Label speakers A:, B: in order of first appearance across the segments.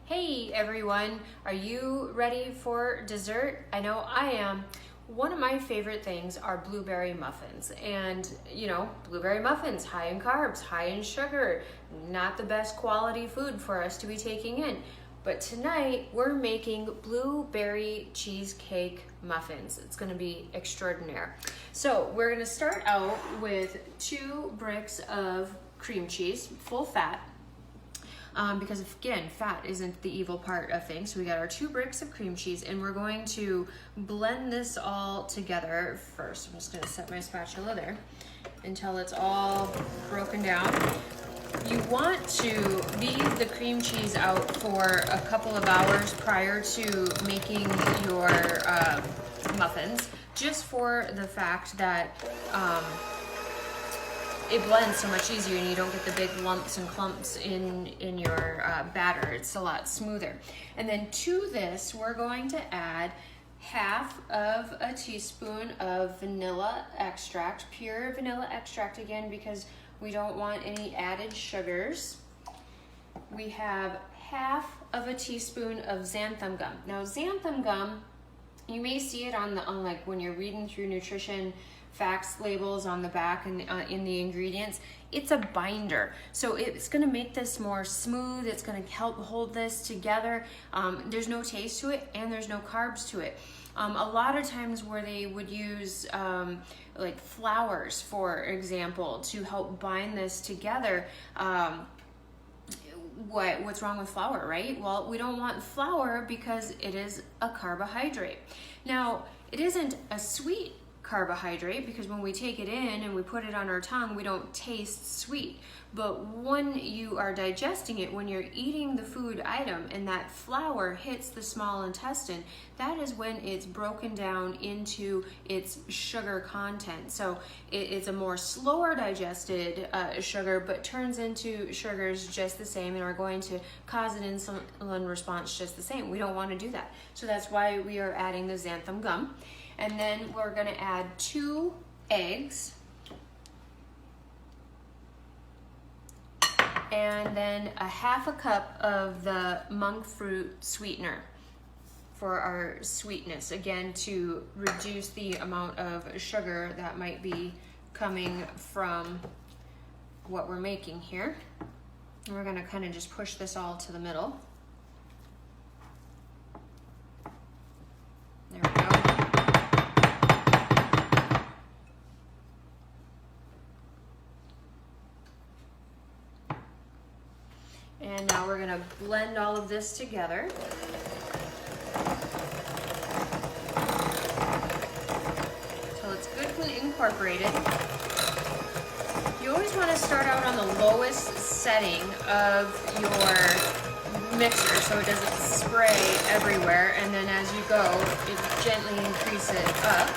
A: Hey everyone, are you ready for dessert? I know I am. One of my favorite things are blueberry muffins, and blueberry muffins, high in carbs, high in sugar, not the best quality food for us to be taking in. But tonight we're making blueberry cheesecake muffins. It's gonna be extraordinaire. So we're gonna start out with 2 bricks of cream cheese, full fat. Because again, fat isn't the evil part of things. So we got our 2 bricks of cream cheese, and we're going to blend this all together first. I'm just gonna set my spatula there until it's all broken down. You want to leave the cream cheese out for a couple of hours prior to making your muffins, just for the fact that it blends so much easier and you don't get the big lumps and clumps in your batter. It's a lot smoother. And then to this, we're going to add half of a teaspoon of vanilla extract, pure vanilla extract again, because we don't want any added sugars. We have half of a teaspoon of xanthan gum. Now xanthan gum, you may see it on like when you're reading through nutrition facts labels on the back and in the ingredients. It's a binder, so it's going to make this more smooth. It's going to help hold this together. There's no taste to it and there's no carbs to it. A lot of times where they would use like flours, for example, to help bind this together, what's wrong with flour, right? Well, we don't want flour because it is a carbohydrate. Now, it isn't a sweet carbohydrate, because when we take it in and we put it on our tongue, we don't taste sweet. But when you are digesting it, when you're eating the food item and that flour hits the small intestine, that is when it's broken down into its sugar content. So it's a more slower digested sugar, but turns into sugars just the same and are going to cause an insulin response just the same. We don't want to do that. So that's why we are adding the xanthan gum. And then we're gonna add 2 eggs. And then a half a cup of the monk fruit sweetener for our sweetness. Again, to reduce the amount of sugar that might be coming from what we're making here. And we're gonna kind of just push this all to the middle. There we go. And now we're gonna blend all of this together. Until it's good and incorporated. You always wanna start out on the lowest setting of your mixer so it doesn't spray everywhere. And then as you go, gently increase it up.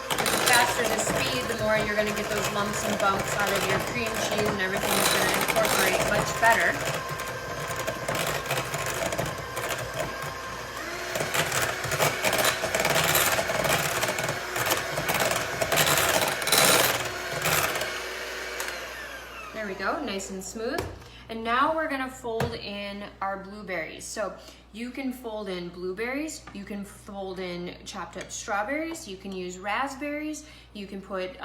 A: The faster the speed, the more you're going to get those lumps and bumps out of your cream cheese, and everything is going to incorporate much better. There we go, nice and smooth. And now we're gonna fold in our blueberries. So you can fold in blueberries, you can fold in chopped up strawberries, you can use raspberries, you can put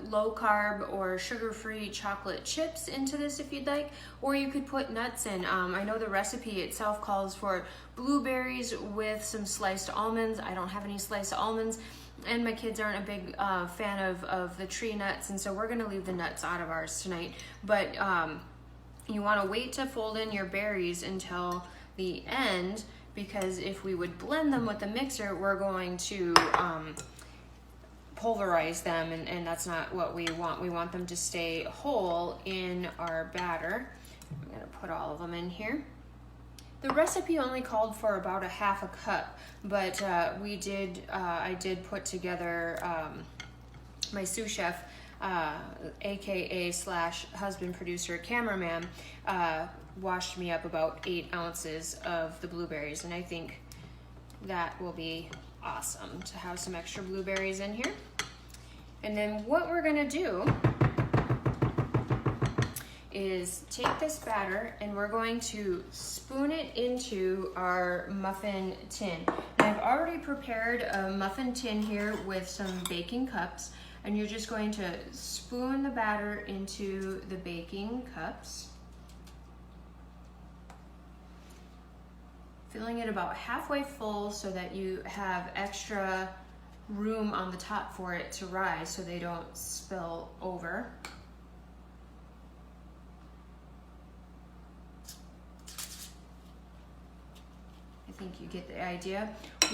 A: low carb or sugar-free chocolate chips into this if you'd like, or you could put nuts in. I know the recipe itself calls for blueberries with some sliced almonds. I don't have any sliced almonds, and my kids aren't a big fan of the tree nuts, and so we're gonna leave the nuts out of ours tonight. But you want to wait to fold in your berries until the end, because if we would blend them with the mixer, we're going to pulverize them, and that's not what we want. We want them to stay whole in our batter. I'm going to put all of them in here. The recipe only called for about a half a cup, but I did put together my sous chef, aka / husband, producer, cameraman, washed me up about 8 ounces of the blueberries, and I think that will be awesome to have some extra blueberries in here. And then what we're gonna do is take this batter and we're going to spoon it into our muffin tin. And I've already prepared a muffin tin here with some baking cups, and you're just going to spoon the batter into the baking cups, filling it about halfway full so that you have extra room on the top for it to rise so they don't spill over. I think you get the idea.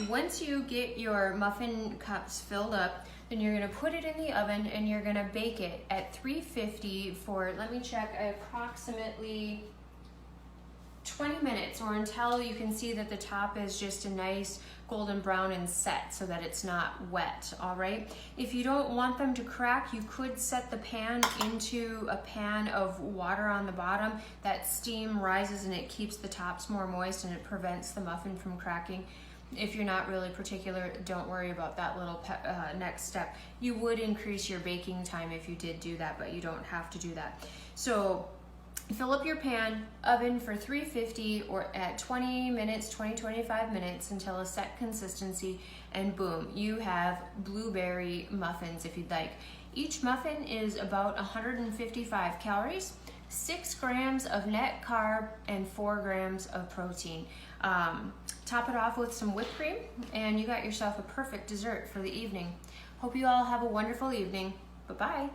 A: Once you get your muffin cups filled up, then you're gonna put it in the oven and you're gonna bake it at 350 for, let me check, approximately 20 minutes, or until you can see that the top is just a nice golden brown and set so that it's not wet, all right? If you don't want them to crack, you could set the pan into a pan of water on the bottom. That steam rises and it keeps the tops more moist and it prevents the muffin from cracking. If you're not really particular, don't worry about that little next step. You would increase your baking time if you did do that, but you don't have to do that. So fill up your pan, oven for 350 or at 20 minutes, 20-25 minutes until a set consistency, and boom, you have blueberry muffins if you'd like. Each muffin is about 155 calories, 6 grams of net carb, and 4 grams of protein. Top it off with some whipped cream, and you got yourself a perfect dessert for the evening. Hope you all have a wonderful evening. Bye-bye.